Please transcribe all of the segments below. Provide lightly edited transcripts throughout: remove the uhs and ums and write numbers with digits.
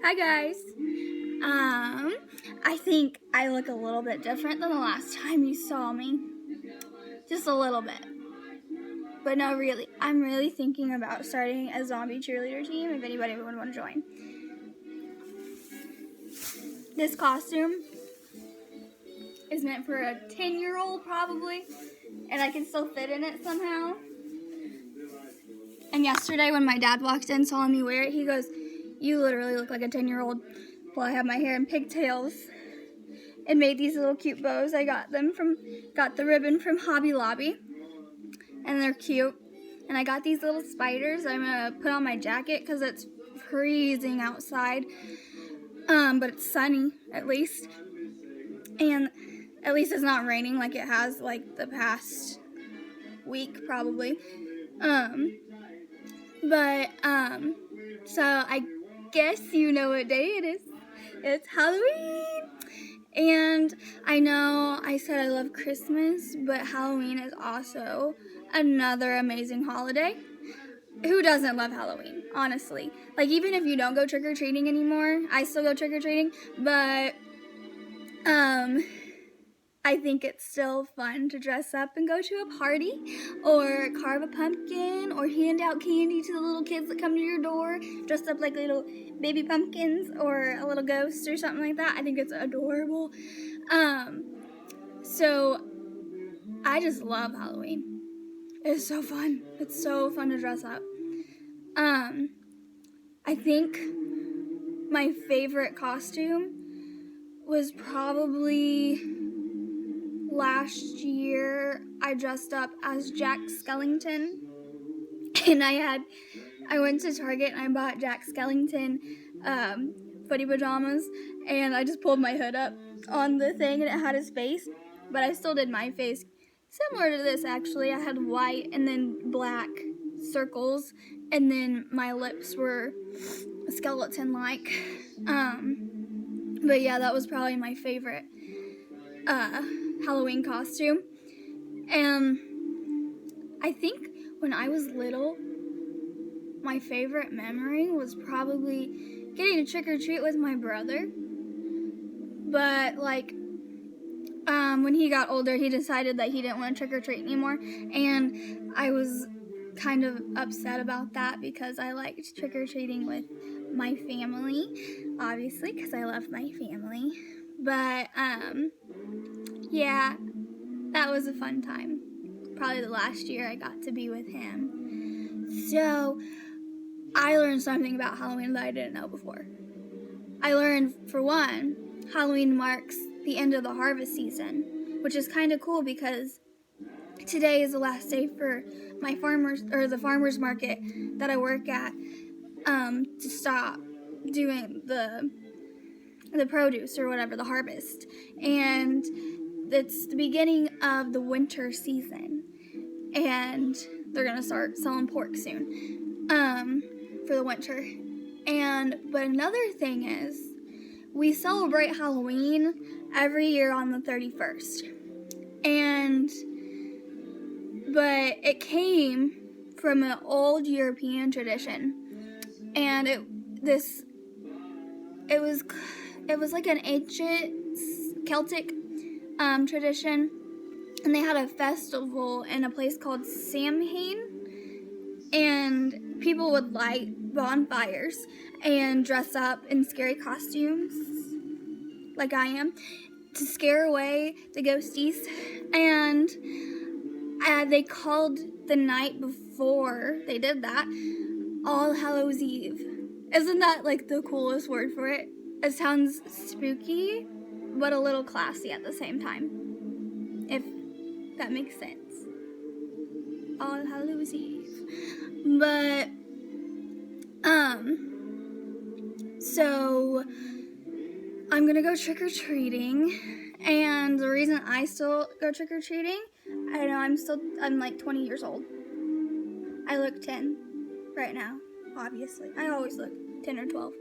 Hi guys. I think I look a little bit different than the last time you saw me. Just a little bit. But no, really. I'm really thinking about starting a zombie cheerleader team if anybody would want to join. This costume is meant for a 10-year-old probably, and I can still fit in it somehow. And yesterday when my dad walked in, saw me wear it, he goes, "You literally look like a 10-year-old." Well, I have my hair in pigtails and made these little cute bows. I got the ribbon from Hobby Lobby, and they're cute. And I got these little spiders I'm gonna put on my jacket because it's freezing outside, but it's sunny at least, and at least it's not raining like it has like the past week probably. So I guess you know what day it is. It's Halloween. And I know I said I love Christmas, but Halloween is also another amazing holiday. Who doesn't love Halloween, honestly? Like, even if you don't go trick-or-treating anymore, I still go trick-or-treating, but I think it's still fun to dress up and go to a party or carve a pumpkin or hand out candy to the little kids that come to your door dressed up like little baby pumpkins or a little ghost or something like that. I think it's adorable. So I just love Halloween. It's so fun. It's so fun to dress up. I think my favorite costume was probably last year. I dressed up as Jack Skellington, and I went to Target and I bought Jack Skellington footy pajamas, and I just pulled my hood up on the thing and it had his face, but I still did my face similar to this actually. I had white and then black circles, and then my lips were skeleton-like. But yeah, that was probably my favorite Halloween costume. And I think when I was little, my favorite memory was probably getting to trick-or-treat with my brother. But like, when he got older, he decided that he didn't want to trick-or-treat anymore, and I was kind of upset about that because I liked trick-or-treating with my family, obviously, because I love my family. But yeah, that was a fun time. Probably the last year I got to be with him. So I learned something about Halloween that I didn't know before. I learned, for one, Halloween marks the end of the harvest season, which is kind of cool because today is the last day for my the farmers market that I work at to stop doing the produce or whatever, the harvest. And it's the beginning of the winter season, and they're gonna start selling pork soon for the winter. But another thing is, we celebrate Halloween every year on the 31st. But it came from an old European tradition. And it was like an ancient Celtic tradition. And they had a festival in a place called Samhain. And people would light bonfires and dress up in scary costumes, like I am, to scare away the ghosties. And they called the night before they did that All Hallows Eve. Isn't that like the coolest word for it? It sounds spooky, but a little classy at the same time, if that makes sense. All Hallows Eve. But so I'm gonna go trick-or-treating, and the reason I still go trick-or-treating, I know I'm like 20 years old. I look 10 right now, obviously. I always look 10 or 12.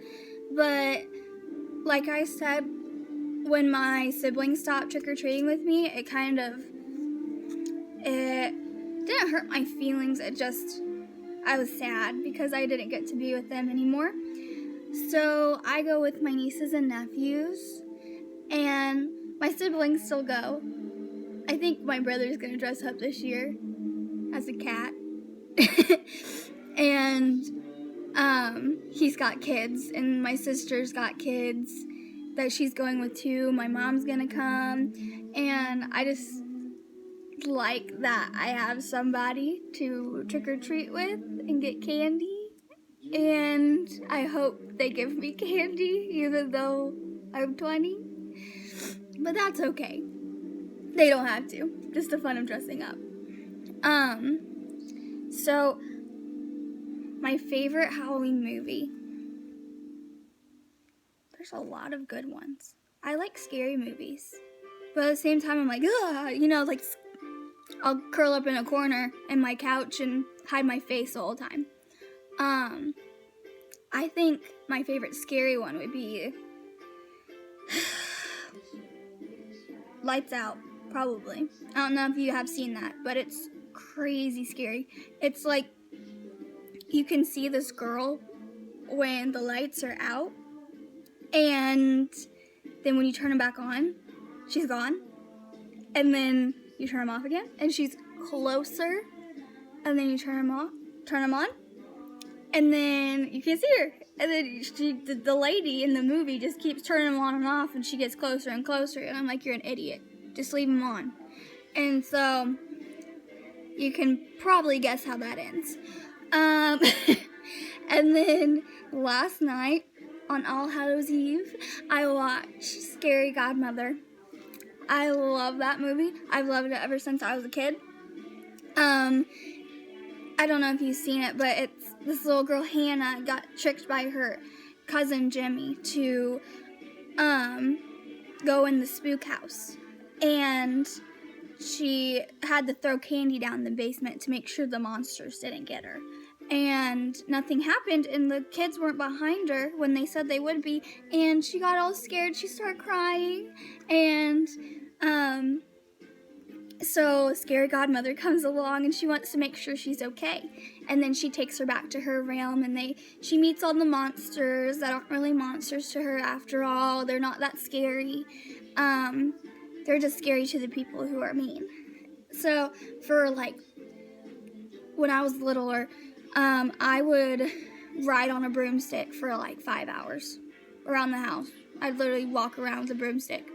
But like I said, when my siblings stopped trick-or-treating with me, it didn't hurt my feelings. I was sad because I didn't get to be with them anymore. So I go with my nieces and nephews, and my siblings still go. I think my brother's gonna dress up this year as a cat. And he's got kids, and my sister's got kids that she's going with too. My mom's gonna come, and I just like that I have somebody to trick or treat with and get candy, and I hope they give me candy even though I'm 20, but that's okay. They don't have to, just the fun of dressing up. So my favorite Halloween movie, there's a lot of good ones. I like scary movies, but at the same time I'm like, ugh, like I'll curl up in a corner in my couch and hide my face the whole time. I think my favorite scary one would be Lights Out, probably. I don't know if you have seen that, but it's crazy scary. It's like you can see this girl when the lights are out, and then when you turn them back on, she's gone, and then you turn them off again, and she's closer, and then you turn them on, and then you can't see her, and then the lady in the movie just keeps turning them on and off, and she gets closer and closer, and I'm like, you're an idiot, just leave them on. And so you can probably guess how that ends. And then last night on All Hallows Eve, I watched Scary Godmother. I love that movie. I've loved it ever since I was a kid. I don't know if you've seen it, but it's this little girl, Hannah, got tricked by her cousin Jimmy to go in the spook house. And she had to throw candy down the basement to make sure the monsters didn't get her. And nothing happened, and the kids weren't behind her when they said they would be, and she got all scared. She started crying, and so Scary Godmother comes along, and she wants to make sure she's okay. And then she takes her back to her realm, and she meets all the monsters that aren't really monsters to her after all. They're not that scary. They're just scary to the people who are mean. So for when I was littler, I would ride on a broomstick for 5 hours around the house. I'd literally walk around with a broomstick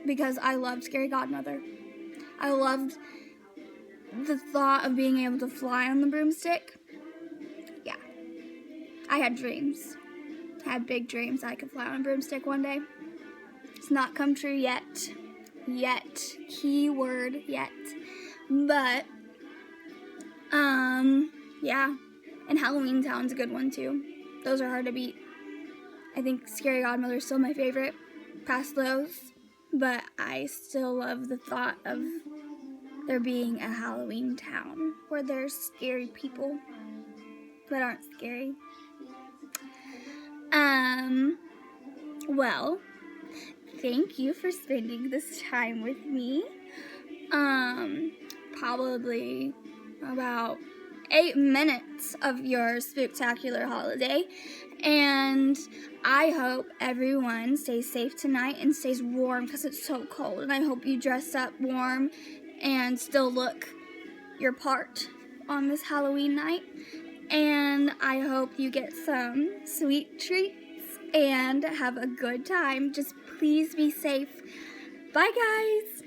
because I loved Scary Godmother. I loved the thought of being able to fly on the broomstick. Yeah. I had dreams. I had big dreams I could fly on a broomstick one day. It's not come true yet. Keyword yet. But, yeah. And Halloween Town's a good one too. Those are hard to beat. I think Scary Godmother is still my favorite past those. But I still love the thought of there being a Halloween Town where there's scary people that aren't scary. Well, thank you for spending this time with me. Probably about 8 minutes of your spooktacular holiday. And I hope everyone stays safe tonight and stays warm because it's so cold. And I hope you dress up warm and still look your part on this Halloween night. And I hope you get some sweet treats and have a good time. Just please be safe. Bye, guys.